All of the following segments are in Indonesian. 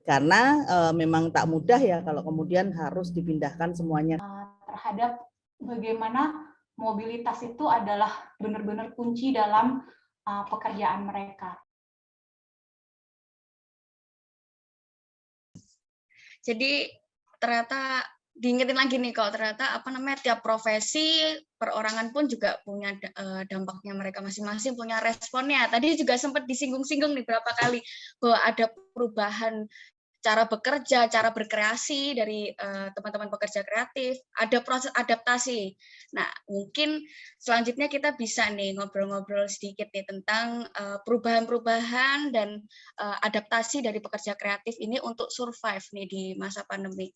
karena memang tak mudah ya kalau kemudian harus dipindahkan semuanya. Terhadap bagaimana mobilitas itu adalah benar-benar kunci dalam pekerjaan mereka. Jadi ternyata diingetin lagi nih kalau ternyata tiap profesi perorangan pun juga punya dampaknya, mereka masing-masing punya responnya. Tadi juga sempat disinggung-singgung nih berapa kali bahwa ada perubahan cara bekerja, cara berkreasi dari teman-teman pekerja kreatif, ada proses adaptasi. Nah, mungkin selanjutnya kita bisa nih ngobrol-ngobrol sedikit nih tentang perubahan-perubahan dan adaptasi dari pekerja kreatif ini untuk survive nih di masa pandemi.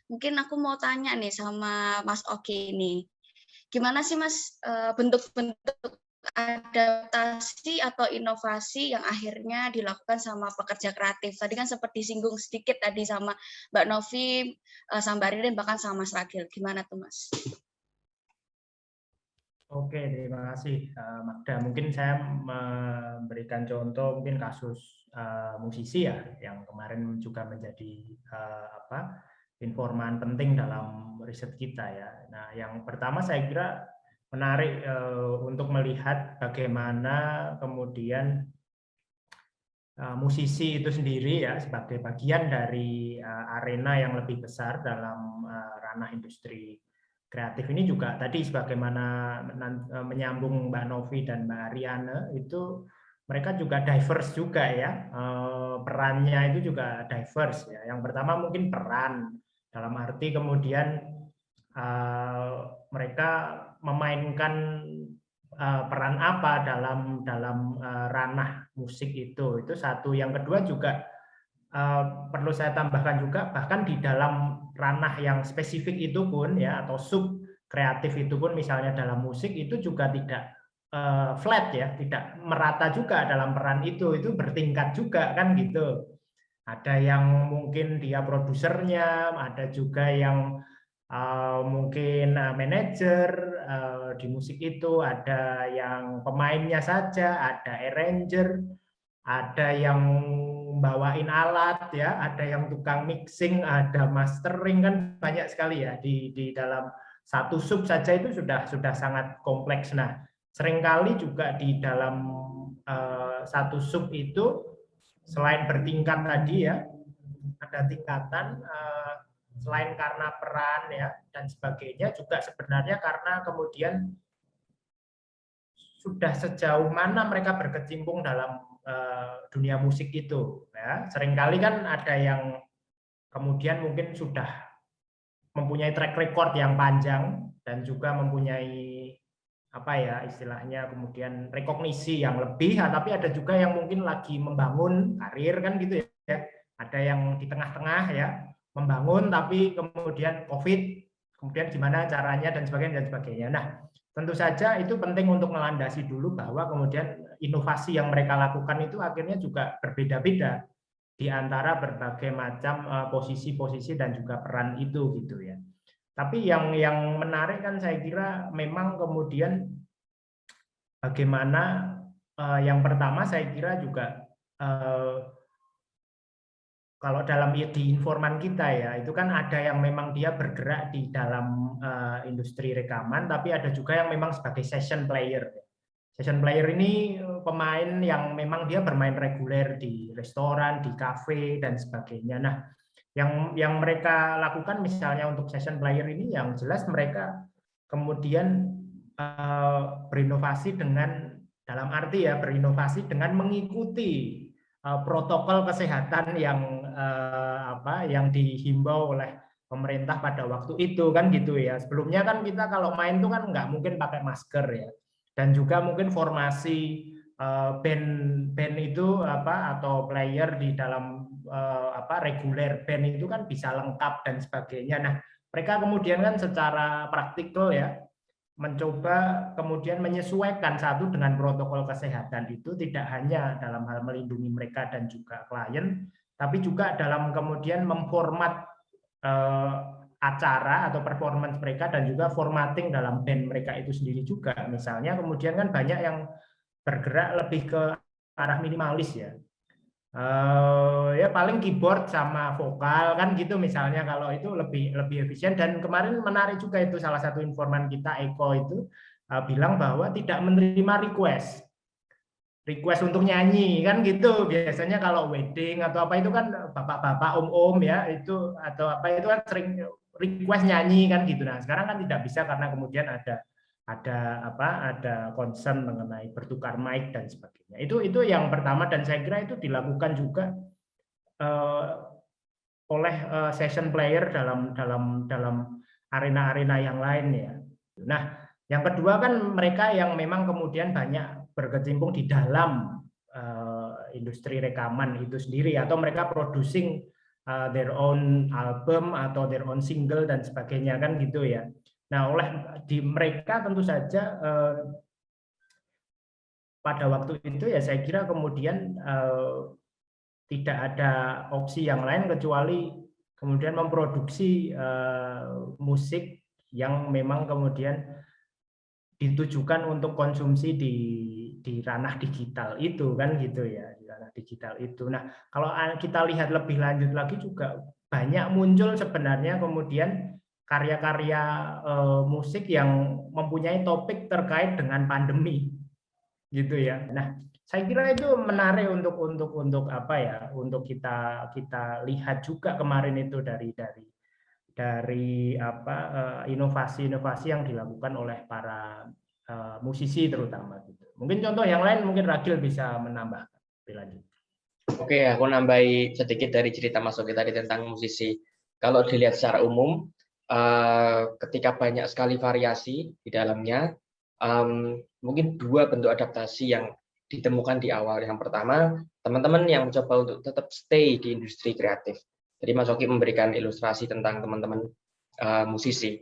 Mungkin aku mau tanya nih sama Mas Oki nih, gimana sih Mas bentuk-bentuk adaptasi atau inovasi yang akhirnya dilakukan sama pekerja kreatif? Tadi kan seperti disinggung sedikit tadi sama Mbak Novi, sama Mbak Ririn, bahkan sama Mas Ragil. Gimana tuh Mas? Oke, terima kasih Magda. Mungkin saya memberikan contoh mungkin kasus musisi ya, yang kemarin juga menjadi informan penting dalam riset kita ya. Nah, yang pertama saya kira menarik untuk melihat bagaimana kemudian musisi itu sendiri ya sebagai bagian dari arena yang lebih besar dalam ranah industri kreatif ini juga tadi sebagaimana menyambung Mbak Novi dan Mbak Ariane itu mereka juga diverse juga ya, perannya itu juga diverse ya. Yang pertama mungkin peran dalam arti kemudian mereka memainkan peran apa dalam ranah musik itu satu. Yang kedua juga perlu saya tambahkan juga bahkan di dalam ranah yang spesifik itu pun ya atau sub kreatif itu pun misalnya dalam musik itu juga tidak flat ya, tidak merata juga dalam peran itu bertingkat juga kan gitu. Ada yang mungkin dia produsernya, ada juga yang mungkin manajer di musik itu, ada yang pemainnya saja, ada arranger, ada yang bawain alat ya, ada yang tukang mixing, ada mastering, kan banyak sekali ya di dalam satu sub saja itu sudah sangat kompleks. Nah, seringkali juga di dalam satu sub itu selain bertingkat tadi ya, ada tingkatan selain karena peran ya dan sebagainya, juga sebenarnya karena kemudian sudah sejauh mana mereka berkecimpung dalam dunia musik itu ya. Seringkali kan ada yang kemudian mungkin sudah mempunyai track record yang panjang dan juga mempunyai apa ya istilahnya kemudian rekognisi yang lebih, tapi ada juga yang mungkin lagi membangun karir kan gitu ya. Ada yang di tengah-tengah ya membangun tapi kemudian COVID, kemudian gimana caranya dan sebagainya. Nah, tentu saja itu penting untuk melandasi dulu bahwa kemudian inovasi yang mereka lakukan itu akhirnya juga berbeda-beda di antara berbagai macam posisi-posisi dan juga peran itu gitu ya. Tapi yang menarik kan saya kira memang kemudian bagaimana yang pertama saya kira juga kalau dalam di informan kita ya itu kan ada yang memang dia bergerak di dalam industri rekaman, tapi ada juga yang memang sebagai session player. Session player ini pemain yang memang dia bermain reguler di restoran, di kafe dan sebagainya. Nah, yang mereka lakukan misalnya untuk session player ini yang jelas mereka kemudian berinovasi dengan dalam arti ya berinovasi dengan mengikuti protokol kesehatan yang dihimbau oleh pemerintah pada waktu itu kan gitu ya. Sebelumnya kan kita kalau main tuh kan nggak mungkin pakai masker ya. Dan juga mungkin formasi band itu atau player di dalam reguler band itu kan bisa lengkap dan sebagainya. Nah, mereka kemudian kan secara praktikal ya mencoba kemudian menyesuaikan satu dengan protokol kesehatan itu tidak hanya dalam hal melindungi mereka dan juga klien, tapi juga dalam kemudian memformat acara atau performance mereka dan juga formatting dalam band mereka itu sendiri juga. Misalnya kemudian kan banyak yang bergerak lebih ke arah minimalis ya. Ya paling keyboard sama vokal kan gitu misalnya, kalau itu lebih efisien. Dan kemarin menarik juga itu, salah satu informan kita Eko itu bilang bahwa tidak menerima request untuk nyanyi kan gitu. Biasanya kalau wedding atau apa itu kan bapak-bapak, om-om ya itu atau apa itu kan sering request nyanyi kan gitu. Nah sekarang kan tidak bisa karena kemudian ada concern mengenai bertukar mic dan sebagainya. Itu yang pertama, dan saya kira itu dilakukan juga oleh session player dalam arena-arena yang lain ya. Nah, yang kedua kan mereka yang memang kemudian banyak berkecimpung di dalam industri rekaman itu sendiri, atau mereka producing their own album atau their own single dan sebagainya kan gitu ya. Nah, oleh di mereka tentu saja pada waktu itu ya saya kira kemudian tidak ada opsi yang lain kecuali kemudian memproduksi musik yang memang kemudian ditujukan untuk konsumsi di ranah digital itu kan gitu ya, di ranah digital itu. Nah, kalau kita lihat lebih lanjut lagi juga banyak muncul sebenarnya kemudian karya-karya musik yang mempunyai topik terkait dengan pandemi gitu ya. Nah, saya kira itu menarik untuk apa ya, untuk kita lihat juga kemarin itu dari apa inovasi-inovasi yang dilakukan oleh para musisi terutama gitu. Mungkin contoh yang lain mungkin Ragil bisa menambahkan lebih lanjut. Oke, aku nambahi sedikit dari cerita Mas Oki tadi tentang musisi. Kalau dilihat secara umum, ketika banyak sekali variasi di dalamnya, mungkin dua bentuk adaptasi yang ditemukan di awal. Yang pertama, teman-teman yang mencoba untuk tetap stay di industri kreatif. Jadi Mas Oki memberikan ilustrasi tentang teman-teman musisi,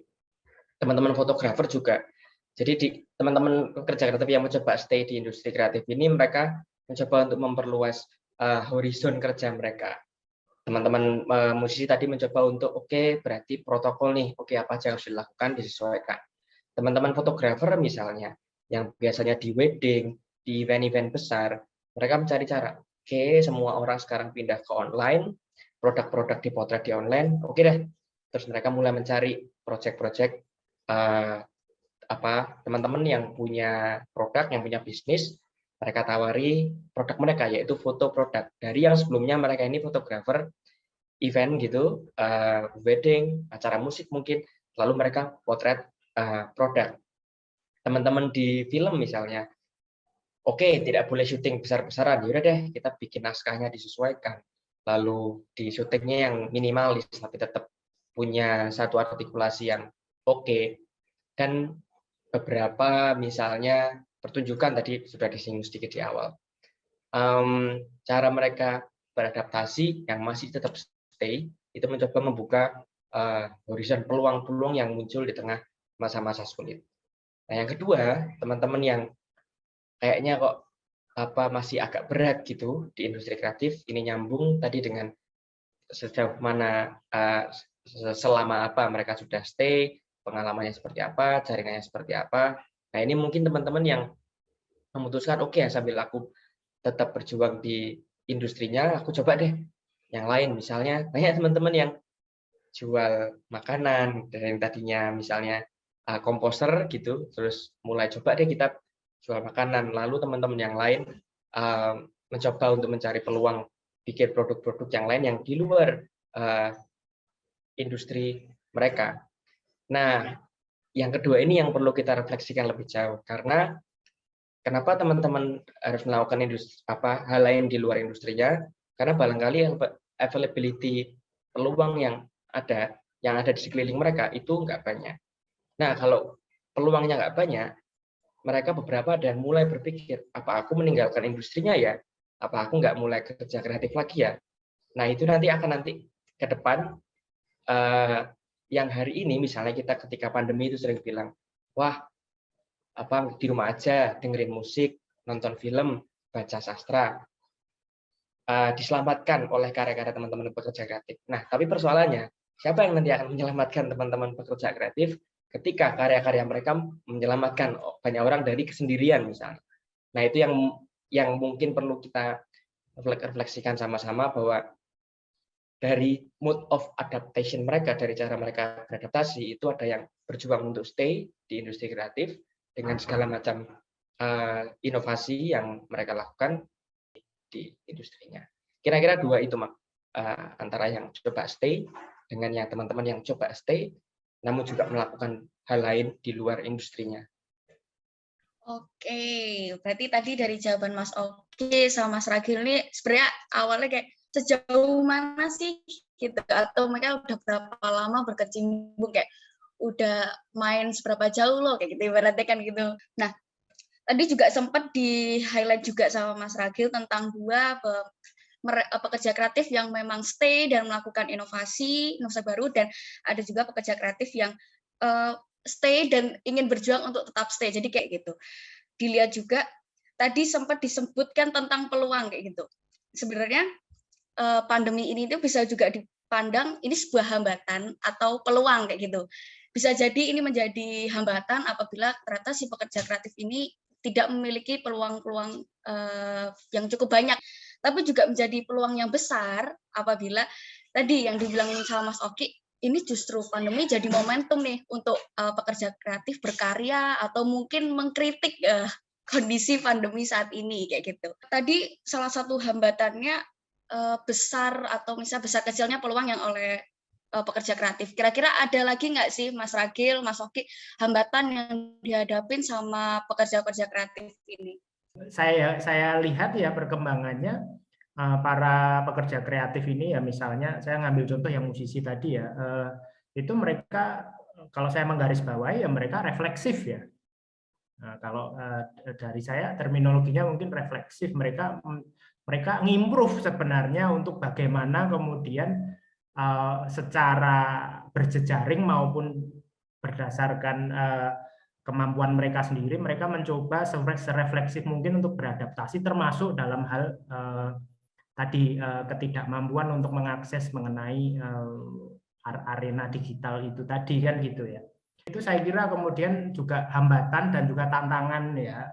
teman-teman fotografer juga. Jadi teman-teman pekerja kreatif yang mencoba stay di industri kreatif ini, mereka mencoba untuk memperluas horizon kerja mereka. Teman-teman musisi tadi mencoba untuk berarti protokol nih, apa aja yang harus dilakukan disesuaikan. Teman-teman fotografer misalnya yang biasanya di wedding, di event-event besar, mereka mencari cara, semua orang sekarang pindah ke online, produk-produk dipotret di online, deh. Terus mereka mulai mencari project-project teman-teman yang punya produk, yang punya bisnis, mereka tawari produk mereka, yaitu foto produk. Dari yang sebelumnya mereka ini fotografer event gitu, wedding, acara musik mungkin, lalu mereka potret produk. Teman-teman di film misalnya, tidak boleh syuting besar-besaran, yaudah deh kita bikin naskahnya disesuaikan, lalu di syutingnya yang minimalis tapi tetap punya satu artikulasi yang dan beberapa misalnya pertunjukan tadi sudah disinggung sedikit di awal. Cara mereka beradaptasi yang masih tetap stay itu mencoba membuka horizon peluang-peluang yang muncul di tengah masa-masa sulit. Nah, yang kedua, teman-teman yang kayaknya kok masih agak berat gitu di industri kreatif, ini nyambung tadi dengan sejauh mana selama apa mereka sudah stay, pengalamannya seperti apa, jaringannya seperti apa. Nah, ini mungkin teman-teman yang memutuskan sambil aku tetap berjuang di industrinya, aku coba deh yang lain. Misalnya banyak teman-teman yang jual makanan dari yang tadinya misalnya komposer gitu, terus mulai coba deh kita jual makanan. Lalu teman-teman yang lain mencoba untuk mencari peluang bikin produk-produk yang lain yang di luar industri mereka. Nah, yang kedua ini yang perlu kita refleksikan lebih jauh, karena kenapa teman-teman harus melakukan hal lain di luar industrinya? Karena barangkali availability peluang yang ada di sekeliling mereka itu nggak banyak. Nah, kalau peluangnya nggak banyak, mereka beberapa dan mulai berpikir, apa aku meninggalkan industrinya ya? Apa aku nggak mulai kerja kreatif lagi ya? Nah, itu nanti ke depan yang hari ini misalnya kita ketika pandemi itu sering bilang, wah di rumah aja dengerin musik, nonton film, baca sastra, diselamatkan oleh karya-karya teman-teman pekerja kreatif. Nah, tapi persoalannya siapa yang nanti akan menyelamatkan teman-teman pekerja kreatif ketika karya-karya mereka menyelamatkan banyak orang dari kesendirian misalnya. Nah, itu yang mungkin perlu kita refleksikan sama-sama bahwa dari mood of adaptation mereka, dari cara mereka beradaptasi, itu ada yang berjuang untuk stay di industri kreatif dengan segala macam inovasi yang mereka lakukan di industrinya. Kira-kira dua itu, Mak. Antara yang coba stay dengan yang teman-teman yang coba stay, namun juga melakukan hal lain di luar industrinya. Oke, berarti tadi dari jawaban Mas Oki sama Mas Ragil ini sebenarnya awalnya kayak sejauh mana sih gitu, atau mereka udah berapa lama berkecimpung, kayak udah main seberapa jauh loh kayak gitu ibaratnya kan gitu. Nah, tadi juga sempat di highlight juga sama Mas Ragil tentang dua pekerja kreatif yang memang stay dan melakukan inovasi baru, dan ada juga pekerja kreatif yang stay dan ingin berjuang untuk tetap stay. Jadi kayak gitu. Dilihat juga tadi sempat disebutkan tentang peluang kayak gitu. Sebenarnya pandemi ini itu bisa juga dipandang ini sebuah hambatan atau peluang kayak gitu. Bisa jadi ini menjadi hambatan apabila ternyata si pekerja kreatif ini tidak memiliki peluang-peluang yang cukup banyak, tapi juga menjadi peluang yang besar apabila tadi yang dibilang sama Mas Oki, ini justru pandemi jadi momentum nih untuk pekerja kreatif berkarya atau mungkin mengkritik kondisi pandemi saat ini kayak gitu. Tadi salah satu hambatannya besar atau misalnya besar kecilnya peluang yang oleh pekerja kreatif. Kira-kira ada lagi nggak sih Mas Ragil, Mas Oki, hambatan yang dihadapin sama pekerja-pekerja kreatif ini? Saya lihat ya perkembangannya para pekerja kreatif ini ya, misalnya saya ngambil contoh yang musisi tadi ya, itu mereka kalau saya menggarisbawahi ya mereka refleksif ya. Nah, kalau dari saya terminologinya mungkin refleksif, mereka ngimprove sebenarnya untuk bagaimana kemudian secara berjejaring maupun berdasarkan kemampuan mereka sendiri, mereka mencoba serefleksif mungkin untuk beradaptasi, termasuk dalam hal tadi ketidakmampuan untuk mengakses mengenai arena digital itu tadi kan gitu ya. Itu saya kira kemudian juga hambatan dan juga tantangan ya,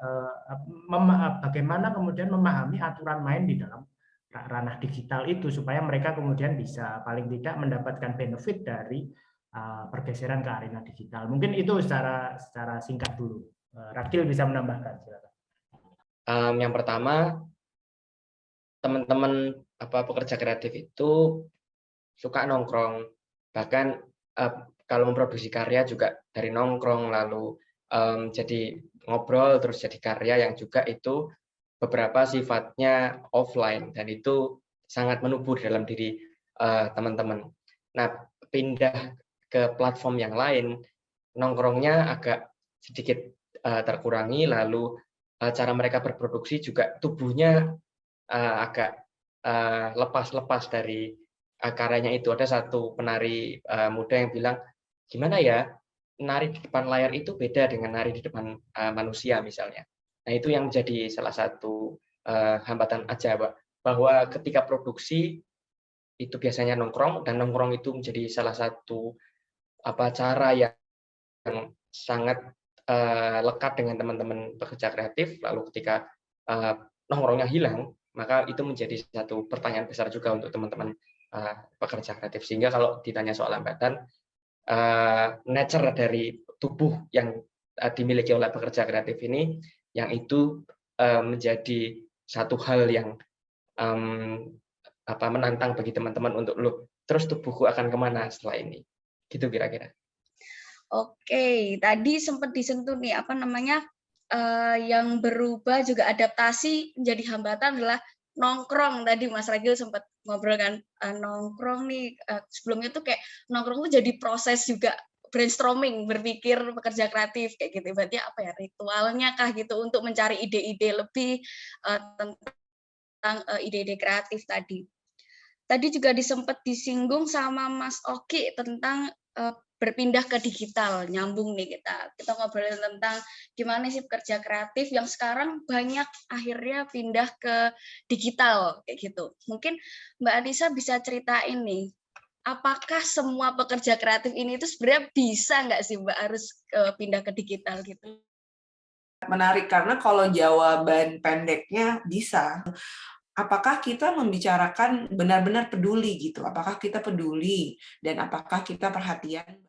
bagaimana kemudian memahami aturan main di dalam ranah digital itu supaya mereka kemudian bisa paling tidak mendapatkan benefit dari pergeseran ke arena digital. Mungkin itu secara singkat dulu. Ragil bisa menambahkan, silakan. Yang pertama, teman-teman pekerja kreatif itu suka nongkrong, bahkan kalau memproduksi karya juga dari nongkrong, lalu jadi ngobrol terus jadi karya yang juga itu beberapa sifatnya offline, dan itu sangat menubur dalam diri teman-teman. Nah, pindah ke platform yang lain, nongkrongnya agak sedikit terkurangi, lalu cara mereka berproduksi juga tubuhnya agak lepas dari karyanya itu. Ada satu penari muda yang bilang, gimana ya, nari di depan layar itu beda dengan nari di depan manusia misalnya. Nah, itu yang menjadi salah satu hambatan aja, bahwa ketika produksi itu biasanya nongkrong, dan nongkrong itu menjadi salah satu cara yang sangat lekat dengan teman-teman pekerja kreatif. Lalu ketika nongkrongnya hilang, maka itu menjadi satu pertanyaan besar juga untuk teman-teman pekerja kreatif. Sehingga kalau ditanya soal hambatan, nature dari tubuh yang dimiliki oleh pekerja kreatif ini, yang itu menjadi satu hal yang menantang bagi teman-teman untuk terus tubuhku akan kemana setelah ini, gitu kira-kira. Oke, tadi sempat disentuh nih yang berubah juga adaptasi menjadi hambatan adalah nongkrong. Tadi Mas Ragil sempat ngobrol kan, nongkrong nih sebelumnya tuh kayak nongkrong tuh jadi proses juga brainstorming, berpikir pekerja kreatif kayak gitu. Berarti apa ya, ritualnya kah gitu untuk mencari ide-ide lebih tentang ide-ide kreatif tadi. Tadi juga sempat disinggung sama Mas Oki tentang berpindah ke digital, nyambung nih kita ngobrolin tentang gimana sih pekerja kreatif yang sekarang banyak akhirnya pindah ke digital kayak gitu. Mungkin Mbak Anissa bisa ceritain nih, apakah semua pekerja kreatif ini itu sebenarnya bisa nggak sih Mbak harus pindah ke digital gitu? Menarik, karena kalau jawaban pendeknya bisa. apakah kita membicarakan benar-benar peduli gitu, apakah kita peduli dan apakah kita perhatian